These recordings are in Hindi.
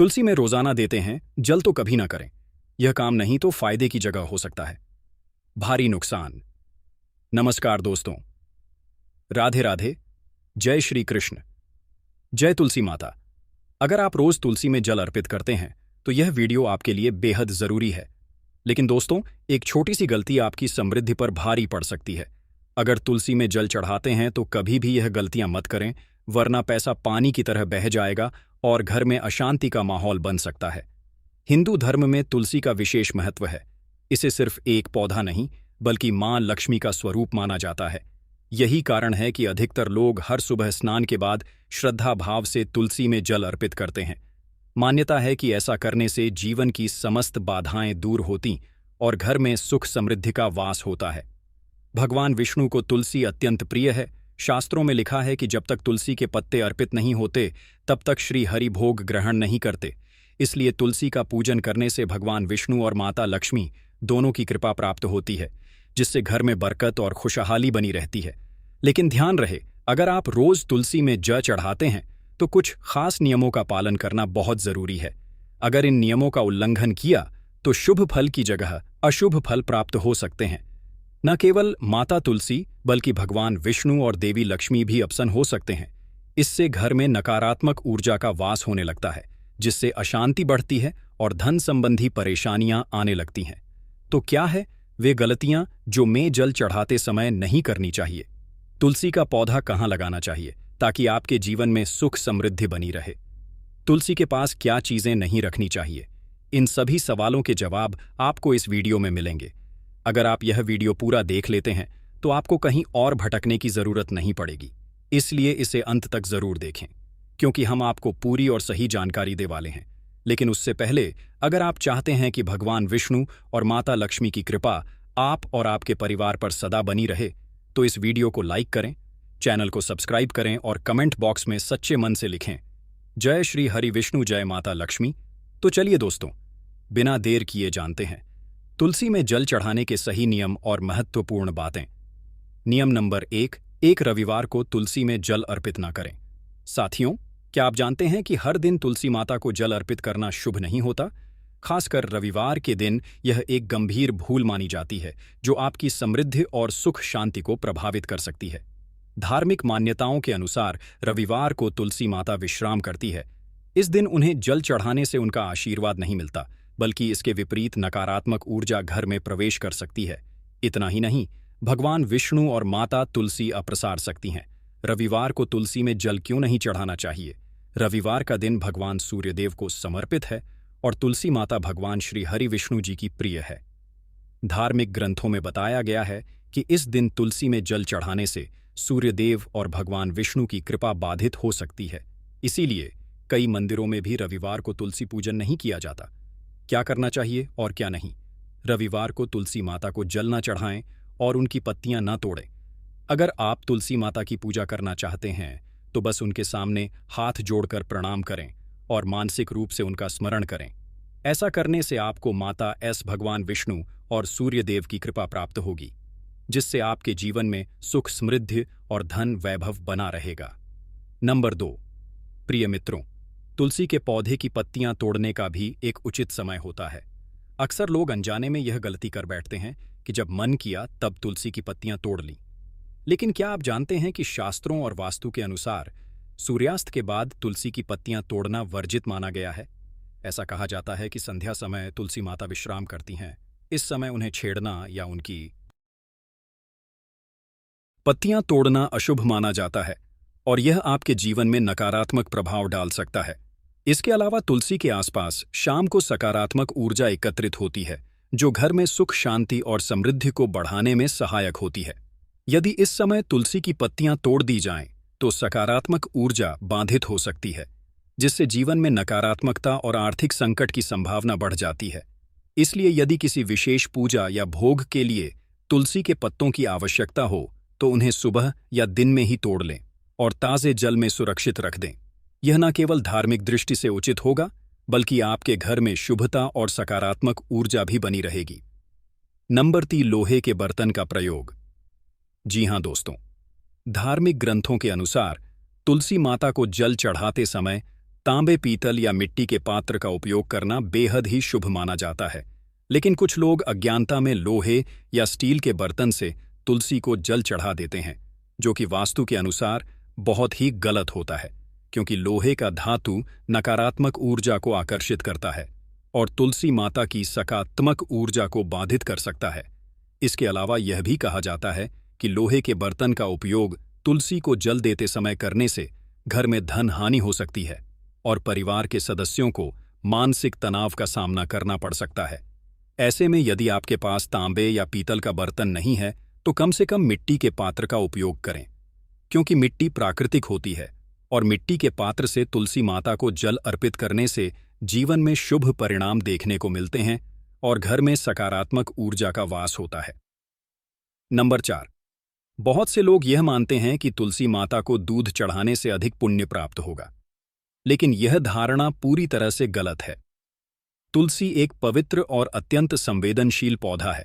तुलसी में रोजाना देते हैं, जल तो कभी ना करें। यह काम नहीं तो फायदे की जगह हो सकता है। भारी नुकसान। नमस्कार दोस्तों, राधे राधे, जय श्री कृष्ण, जय तुलसी माता। अगर आप रोज तुलसी में जल अर्पित करते हैं तो यह वीडियो आपके लिए बेहद जरूरी है। लेकिन दोस्तों, एक छोटी सी गलती आपकी समृद्धि पर भारी पड़ सकती है। अगर तुलसी में जल चढ़ाते हैं तो कभी भी यह गलतियां मत करें, वरना पैसा पानी की तरह बह जाएगा और घर में अशांति का माहौल बन सकता है। हिंदू धर्म में तुलसी का विशेष महत्व है। इसे सिर्फ एक पौधा नहीं बल्कि मां लक्ष्मी का स्वरूप माना जाता है। यही कारण है कि अधिकतर लोग हर सुबह स्नान के बाद श्रद्धा भाव से तुलसी में जल अर्पित करते हैं। मान्यता है कि ऐसा करने से जीवन की समस्त बाधाएं दूर होती और घर में सुख समृद्धि का वास होता है। भगवान विष्णु को तुलसी अत्यंत प्रिय है। शास्त्रों में लिखा है कि जब तक तुलसी के पत्ते अर्पित नहीं होते तब तक श्री हरि भोग ग्रहण नहीं करते। इसलिए तुलसी का पूजन करने से भगवान विष्णु और माता लक्ष्मी दोनों की कृपा प्राप्त होती है, जिससे घर में बरकत और खुशहाली बनी रहती है। लेकिन ध्यान रहे, अगर आप रोज तुलसी में जल चढ़ाते हैं तो कुछ खास नियमों का पालन करना बहुत जरूरी है। अगर इन नियमों का उल्लंघन किया तो शुभ फल की जगह अशुभ फल प्राप्त हो सकते हैं। न केवल माता तुलसी बल्कि भगवान विष्णु और देवी लक्ष्मी भी अप्रसन्न हो सकते हैं। इससे घर में नकारात्मक ऊर्जा का वास होने लगता है, जिससे अशांति बढ़ती है और धन संबंधी परेशानियां आने लगती हैं। तो क्या है वे गलतियां जो में जल चढ़ाते समय नहीं करनी चाहिए? तुलसी का पौधा कहाँ लगाना चाहिए ताकि आपके जीवन में सुख समृद्धि बनी रहे? तुलसी के पास क्या चीजें नहीं रखनी चाहिए? इन सभी सवालों के जवाब आपको इस वीडियो में मिलेंगे। अगर आप यह वीडियो पूरा देख लेते हैं तो आपको कहीं और भटकने की जरूरत नहीं पड़ेगी। इसलिए इसे अंत तक जरूर देखें, क्योंकि हम आपको पूरी और सही जानकारी दे वाले हैं। लेकिन उससे पहले, अगर आप चाहते हैं कि भगवान विष्णु और माता लक्ष्मी की कृपा आप और आपके परिवार पर सदा बनी रहे, तो इस वीडियो को लाइक करें, चैनल को सब्सक्राइब करें और कमेंट बॉक्स में सच्चे मन से लिखें, जय श्री हरि विष्णु, जय माता लक्ष्मी। तो चलिए दोस्तों, बिना देर किए जानते हैं तुलसी में जल चढ़ाने के सही नियम और महत्वपूर्ण बातें। नियम नंबर 1, एक रविवार को तुलसी में जल अर्पित न करें। साथियों, क्या आप जानते हैं कि हर दिन तुलसी माता को जल अर्पित करना शुभ नहीं होता? खासकर रविवार के दिन यह एक गंभीर भूल मानी जाती है जो आपकी समृद्धि और सुख शांति को प्रभावित कर सकती है। धार्मिक मान्यताओं के अनुसार रविवार को तुलसी माता विश्राम करती है। इस दिन उन्हें जल चढ़ाने से उनका आशीर्वाद नहीं मिलता, बल्कि इसके विपरीत नकारात्मक ऊर्जा घर में प्रवेश कर सकती है। इतना ही नहीं, भगवान विष्णु और माता तुलसी अप्रसार सकती हैं। रविवार को तुलसी में जल क्यों नहीं चढ़ाना चाहिए? रविवार का दिन भगवान सूर्यदेव को समर्पित है और तुलसी माता भगवान श्री हरि विष्णु जी की प्रिय है। धार्मिक ग्रंथों में बताया गया है कि इस दिन तुलसी में जल चढ़ाने से सूर्यदेव और भगवान विष्णु की कृपा बाधित हो सकती है। इसीलिए कई मंदिरों में भी रविवार को तुलसी पूजन नहीं किया जाता। क्या करना चाहिए और क्या नहीं? रविवार को तुलसी माता को जल न चढ़ाएं और उनकी पत्तियां न तोड़ें। अगर आप तुलसी माता की पूजा करना चाहते हैं तो बस उनके सामने हाथ जोड़कर प्रणाम करें और मानसिक रूप से उनका स्मरण करें। ऐसा करने से आपको माता भगवान विष्णु और सूर्यदेव की कृपा प्राप्त होगी, जिससे आपके जीवन में सुख समृद्धि और धन वैभव बना रहेगा। नंबर 2, प्रिय मित्रों, तुलसी के पौधे की पत्तियां तोड़ने का भी एक उचित समय होता है। अक्सर लोग अनजाने में यह गलती कर बैठते हैं कि जब मन किया तब तुलसी की पत्तियां तोड़ लीं। लेकिन क्या आप जानते हैं कि शास्त्रों और वास्तु के अनुसार सूर्यास्त के बाद तुलसी की पत्तियां तोड़ना वर्जित माना गया है? ऐसा कहा जाता है कि संध्या समय तुलसी माता विश्राम करती हैं। इस समय उन्हें छेड़ना या उनकी पत्तियां तोड़ना अशुभ माना जाता है और यह आपके जीवन में नकारात्मक प्रभाव डाल सकता है। इसके अलावा तुलसी के आसपास शाम को सकारात्मक ऊर्जा एकत्रित होती है, जो घर में सुख शांति और समृद्धि को बढ़ाने में सहायक होती है। यदि इस समय तुलसी की पत्तियां तोड़ दी जाएं, तो सकारात्मक ऊर्जा बाधित हो सकती है, जिससे जीवन में नकारात्मकता और आर्थिक संकट की संभावना बढ़ जाती है। इसलिए यदि किसी विशेष पूजा या भोग के लिए तुलसी के पत्तों की आवश्यकता हो तो उन्हें सुबह या दिन में ही तोड़ लें और ताज़े जल में सुरक्षित रख दें। यह न केवल धार्मिक दृष्टि से उचित होगा, बल्कि आपके घर में शुभता और सकारात्मक ऊर्जा भी बनी रहेगी। नंबर 3, लोहे के बर्तन का प्रयोग। जी हां दोस्तों, धार्मिक ग्रंथों के अनुसार तुलसी माता को जल चढ़ाते समय तांबे, पीतल या मिट्टी के पात्र का उपयोग करना बेहद ही शुभ माना जाता है, लेकिन कुछ लोग अज्ञानता में लोहे या स्टील के बर्तन से तुलसी को जल चढ़ा देते हैं, जो कि वास्तु के अनुसार बहुत ही गलत होता है, क्योंकि लोहे का धातु नकारात्मक ऊर्जा को आकर्षित करता है और तुलसी माता की सकारात्मक ऊर्जा को बाधित कर सकता है। इसके अलावा यह भी कहा जाता है कि लोहे के बर्तन का उपयोग तुलसी को जल देते समय करने से घर में धन हानि हो सकती है और परिवार के सदस्यों को मानसिक तनाव का सामना करना पड़ सकता है। ऐसे में यदि आपके पास तांबे या पीतल का बर्तन नहीं है तो कम से कम मिट्टी के पात्र का उपयोग करें, क्योंकि मिट्टी प्राकृतिक होती है और मिट्टी के पात्र से तुलसी माता को जल अर्पित करने से जीवन में शुभ परिणाम देखने को मिलते हैं और घर में सकारात्मक ऊर्जा का वास होता है। नंबर 4, बहुत से लोग यह मानते हैं कि तुलसी माता को दूध चढ़ाने से अधिक पुण्य प्राप्त होगा, लेकिन यह धारणा पूरी तरह से गलत है। तुलसी एक पवित्र और अत्यंत संवेदनशील पौधा है,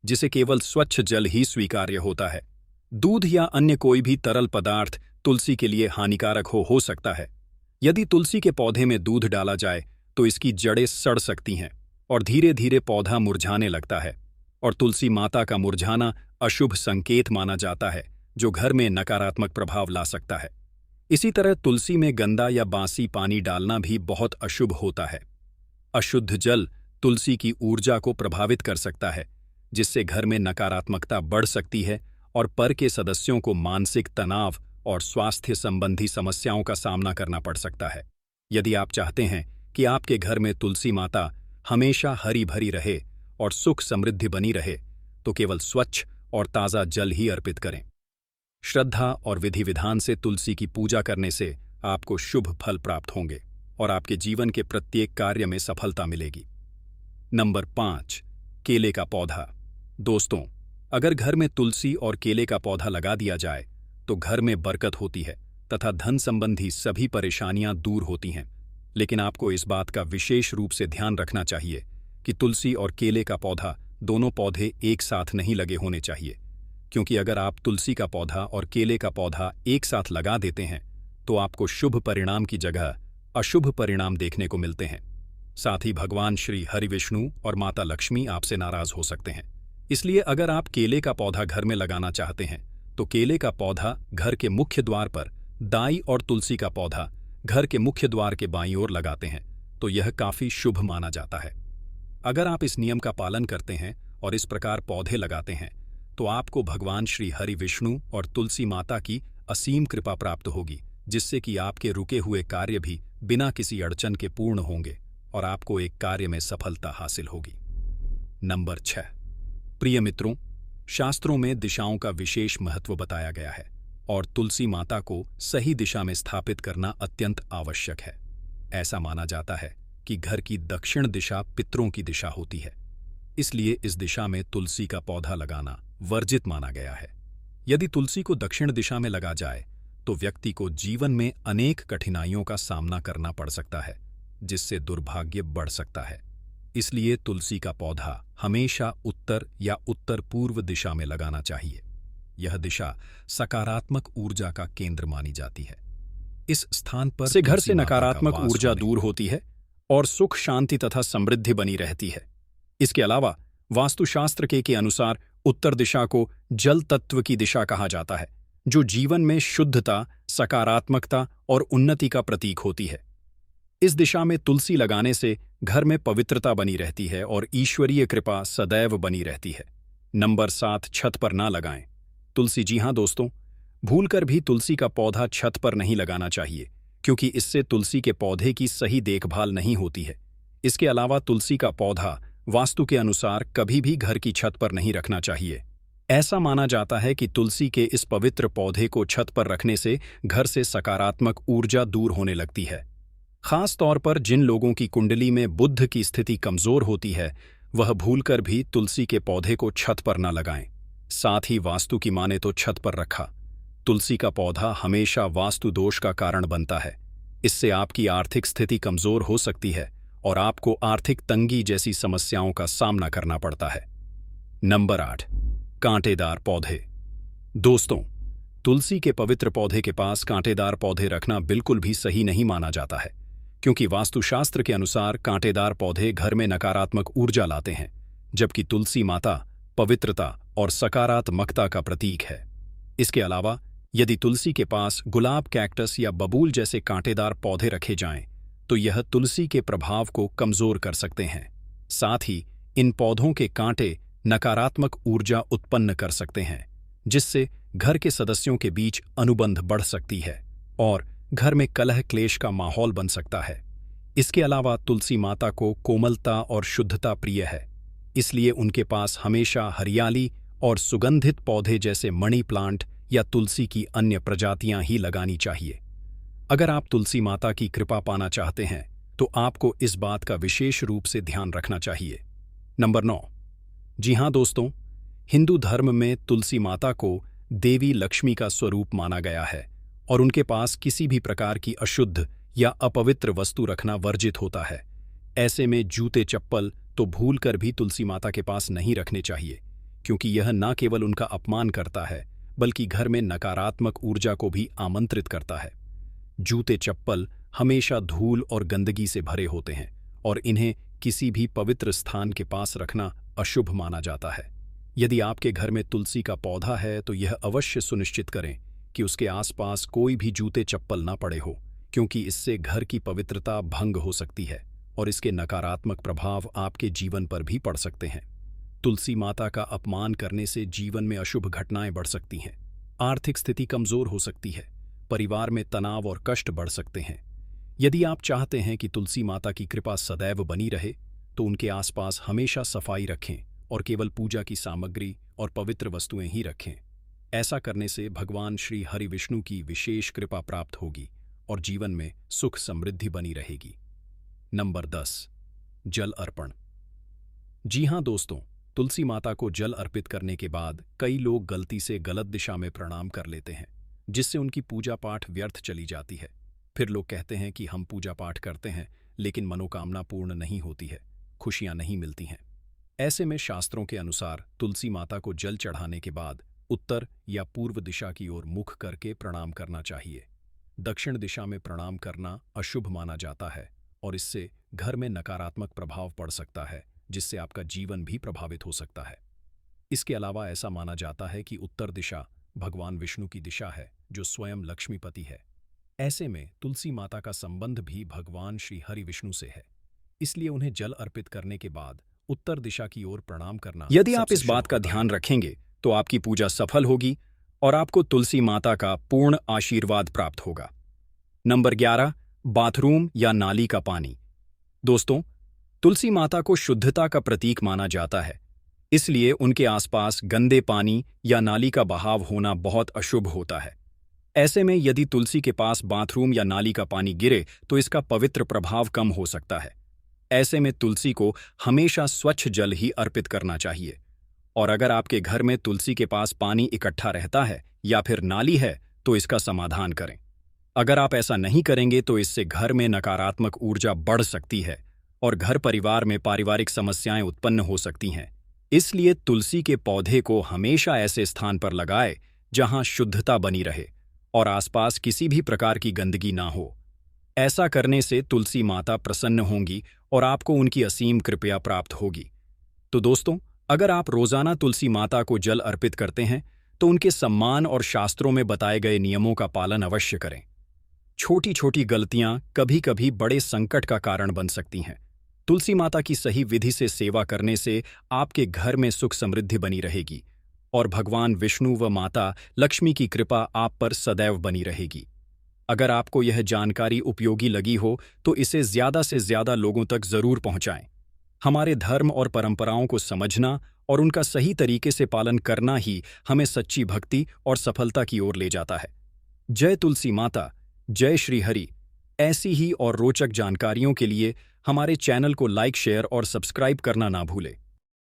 जिसे केवल स्वच्छ जल ही स्वीकार्य होता है। दूध या अन्य कोई भी तरल पदार्थ तुलसी के लिए हानिकारक हो सकता है। यदि तुलसी के पौधे में दूध डाला जाए तो इसकी जड़ें सड़ सकती हैं और धीरे धीरे पौधा मुरझाने लगता है, और तुलसी माता का मुरझाना अशुभ संकेत माना जाता है, जो घर में नकारात्मक प्रभाव ला सकता है। इसी तरह तुलसी में गंदा या बासी पानी डालना भी बहुत अशुभ होता है। अशुद्ध जल तुलसी की ऊर्जा को प्रभावित कर सकता है, जिससे घर में नकारात्मकता बढ़ सकती है और पर के सदस्यों को मानसिक तनाव और स्वास्थ्य संबंधी समस्याओं का सामना करना पड़ सकता है। यदि आप चाहते हैं कि आपके घर में तुलसी माता हमेशा हरी भरी रहे और सुख समृद्धि बनी रहे, तो केवल स्वच्छ और ताज़ा जल ही अर्पित करें। श्रद्धा और विधि विधान से तुलसी की पूजा करने से आपको शुभ फल प्राप्त होंगे और आपके जीवन के प्रत्येक कार्य में सफलता मिलेगी। नंबर 5, केले का पौधा। दोस्तों, अगर घर में तुलसी और केले का पौधा लगा दिया जाए तो घर में बरकत होती है तथा धन संबंधी सभी परेशानियां दूर होती हैं। लेकिन आपको इस बात का विशेष रूप से ध्यान रखना चाहिए कि तुलसी और केले का पौधा दोनों पौधे एक साथ नहीं लगे होने चाहिए, क्योंकि अगर आप तुलसी का पौधा और केले का पौधा एक साथ लगा देते हैं तो आपको शुभ परिणाम की जगह अशुभ परिणाम देखने को मिलते हैं। साथ ही भगवान श्री हरि विष्णु और माता लक्ष्मी आपसे नाराज हो सकते हैं। इसलिए अगर आप केले का पौधा घर में लगाना चाहते हैं तो केले का पौधा घर के मुख्य द्वार पर दाईं और तुलसी का पौधा घर के मुख्य द्वार के बाईं ओर लगाते हैं तो यह काफी शुभ माना जाता है। अगर आप इस नियम का पालन करते हैं और इस प्रकार पौधे लगाते हैं तो आपको भगवान श्री हरि विष्णु और तुलसी माता की असीम कृपा प्राप्त होगी, जिससे कि आपके रुके हुए कार्य भी बिना किसी अड़चन के पूर्ण होंगे और आपको एक कार्य में सफलता हासिल होगी। नंबर 6, प्रिय मित्रों, शास्त्रों में दिशाओं का विशेष महत्व बताया गया है और तुलसी माता को सही दिशा में स्थापित करना अत्यंत आवश्यक है। ऐसा माना जाता है कि घर की दक्षिण दिशा पितरों की दिशा होती है, इसलिए इस दिशा में तुलसी का पौधा लगाना वर्जित माना गया है। यदि तुलसी को दक्षिण दिशा में लगा जाए तो व्यक्ति को जीवन में अनेक कठिनाइयों का सामना करना पड़ सकता है, जिससे दुर्भाग्य बढ़ सकता है। इसलिए तुलसी का पौधा हमेशा उत्तर या उत्तर पूर्व दिशा में लगाना चाहिए। यह दिशा सकारात्मक ऊर्जा का केंद्र मानी जाती है। इस स्थान पर से घर से नकारात्मक ऊर्जा दूर होती है और सुख, शांति तथा समृद्धि बनी रहती है। इसके अलावा वास्तुशास्त्र के अनुसार उत्तर दिशा को जल तत्व की दिशा कहा जाता है, जो जीवन में शुद्धता, सकारात्मकता और उन्नति का प्रतीक होती है। इस दिशा में तुलसी लगाने से घर में पवित्रता बनी रहती है और ईश्वरीय कृपा सदैव बनी रहती है। नंबर 7, छत पर ना लगाएं तुलसी। जी हाँ दोस्तों, भूलकर भी तुलसी का पौधा छत पर नहीं लगाना चाहिए, क्योंकि इससे तुलसी के पौधे की सही देखभाल नहीं होती है। इसके अलावा तुलसी का पौधा वास्तु के अनुसार कभी भी घर की छत पर नहीं रखना चाहिए। ऐसा माना जाता है कि तुलसी के इस पवित्र पौधे को छत पर रखने से घर से सकारात्मक ऊर्जा दूर होने लगती है। खास तौर पर जिन लोगों की कुंडली में बुध की स्थिति कमजोर होती है, वह भूलकर भी तुलसी के पौधे को छत पर न लगाएं। साथ ही वास्तु की माने तो छत पर रखा तुलसी का पौधा हमेशा वास्तु दोष का कारण बनता है। इससे आपकी आर्थिक स्थिति कमजोर हो सकती है और आपको आर्थिक तंगी जैसी समस्याओं का सामना करना पड़ता है। नंबर 8, कांटेदार पौधे। दोस्तों, तुलसी के पवित्र पौधे के पास कांटेदार पौधे रखना बिल्कुल भी सही नहीं माना जाता है, क्योंकि वास्तुशास्त्र के अनुसार कांटेदार पौधे घर में नकारात्मक ऊर्जा लाते हैं, जबकि तुलसी माता पवित्रता और सकारात्मकता का प्रतीक है। इसके अलावा यदि तुलसी के पास गुलाब, कैक्टस या बबूल जैसे कांटेदार पौधे रखे जाएं, तो यह तुलसी के प्रभाव को कमजोर कर सकते हैं। साथ ही इन पौधों के कांटे नकारात्मक ऊर्जा उत्पन्न कर सकते हैं, जिससे घर के सदस्यों के बीच अनुबंध बढ़ सकती है और घर में कलह क्लेश का माहौल बन सकता है। इसके अलावा तुलसी माता को कोमलता और शुद्धता प्रिय है, इसलिए उनके पास हमेशा हरियाली और सुगंधित पौधे जैसे मनी प्लांट या तुलसी की अन्य प्रजातियां ही लगानी चाहिए। अगर आप तुलसी माता की कृपा पाना चाहते हैं तो आपको इस बात का विशेष रूप से ध्यान रखना चाहिए। नंबर 9। जी हाँ दोस्तों, हिंदू धर्म में तुलसी माता को देवी लक्ष्मी का स्वरूप माना गया है और उनके पास किसी भी प्रकार की अशुद्ध या अपवित्र वस्तु रखना वर्जित होता है। ऐसे में जूते चप्पल तो भूलकर भी तुलसी माता के पास नहीं रखने चाहिए, क्योंकि यह न केवल उनका अपमान करता है बल्कि घर में नकारात्मक ऊर्जा को भी आमंत्रित करता है। जूते चप्पल हमेशा धूल और गंदगी से भरे होते हैं और इन्हें किसी भी पवित्र स्थान के पास रखना अशुभ माना जाता है। यदि आपके घर में तुलसी का पौधा है तो यह अवश्य सुनिश्चित करें कि उसके आसपास कोई भी जूते चप्पल ना पड़े हो, क्योंकि इससे घर की पवित्रता भंग हो सकती है और इसके नकारात्मक प्रभाव आपके जीवन पर भी पड़ सकते हैं। तुलसी माता का अपमान करने से जीवन में अशुभ घटनाएं बढ़ सकती हैं, आर्थिक स्थिति कमजोर हो सकती है, परिवार में तनाव और कष्ट बढ़ सकते हैं। यदि आप चाहते हैं कि तुलसी माता की कृपा सदैव बनी रहे तो उनके आसपास हमेशा सफाई रखें और केवल पूजा की सामग्री और पवित्र वस्तुएं ही रखें। ऐसा करने से भगवान श्री हरि विष्णु की विशेष कृपा प्राप्त होगी और जीवन में सुख समृद्धि बनी रहेगी। नंबर 10। जल अर्पण। जी हाँ दोस्तों, तुलसी माता को जल अर्पित करने के बाद कई लोग गलती से गलत दिशा में प्रणाम कर लेते हैं, जिससे उनकी पूजा पाठ व्यर्थ चली जाती है। फिर लोग कहते हैं कि हम पूजा पाठ करते हैं लेकिन मनोकामना पूर्ण नहीं होती है, खुशियां नहीं मिलती हैं। ऐसे में शास्त्रों के अनुसार तुलसी माता को जल चढ़ाने के बाद उत्तर या पूर्व दिशा की ओर मुख करके प्रणाम करना चाहिए। दक्षिण दिशा में प्रणाम करना अशुभ माना जाता है और इससे घर में नकारात्मक प्रभाव पड़ सकता है, जिससे आपका जीवन भी प्रभावित हो सकता है। इसके अलावा ऐसा माना जाता है कि उत्तर दिशा भगवान विष्णु की दिशा है, जो स्वयं लक्ष्मीपति है। ऐसे में तुलसी माता का संबंध भी भगवान श्री हरि विष्णु से है, इसलिए उन्हें जल अर्पित करने के बाद उत्तर दिशा की ओर प्रणाम करना। यदि आप इस बात का ध्यान रखेंगे तो आपकी पूजा सफल होगी और आपको तुलसी माता का पूर्ण आशीर्वाद प्राप्त होगा। नंबर 11। बाथरूम या नाली का पानी। दोस्तों, तुलसी माता को शुद्धता का प्रतीक माना जाता है, इसलिए उनके आसपास गंदे पानी या नाली का बहाव होना बहुत अशुभ होता है। ऐसे में यदि तुलसी के पास बाथरूम या नाली का पानी गिरे तो इसका पवित्र प्रभाव कम हो सकता है। ऐसे में तुलसी को हमेशा स्वच्छ जल ही अर्पित करना चाहिए। और अगर आपके घर में तुलसी के पास पानी इकट्ठा रहता है या फिर नाली है तो इसका समाधान करें। अगर आप ऐसा नहीं करेंगे तो इससे घर में नकारात्मक ऊर्जा बढ़ सकती है और घर परिवार में पारिवारिक समस्याएं उत्पन्न हो सकती हैं। इसलिए तुलसी के पौधे को हमेशा ऐसे स्थान पर लगाएं जहां शुद्धता बनी रहे और आसपास किसी भी प्रकार की गंदगी ना हो। ऐसा करने से तुलसी माता प्रसन्न होंगी और आपको उनकी असीम कृपा प्राप्त होगी। तो दोस्तों, अगर आप रोजाना तुलसी माता को जल अर्पित करते हैं तो उनके सम्मान और शास्त्रों में बताए गए नियमों का पालन अवश्य करें। छोटी छोटी गलतियां कभी कभी बड़े संकट का कारण बन सकती हैं। तुलसी माता की सही विधि से सेवा करने से आपके घर में सुख समृद्धि बनी रहेगी और भगवान विष्णु व माता लक्ष्मी की कृपा आप पर सदैव बनी रहेगी। अगर आपको यह जानकारी उपयोगी लगी हो तो इसे ज़्यादा से ज़्यादा लोगों तक ज़रूर पहुंचाएं। हमारे धर्म और परंपराओं को समझना और उनका सही तरीके से पालन करना ही हमें सच्ची भक्ति और सफलता की ओर ले जाता है। जय तुलसी माता, जय श्री हरि। ऐसी ही और रोचक जानकारियों के लिए हमारे चैनल को लाइक, शेयर और सब्सक्राइब करना ना भूलें।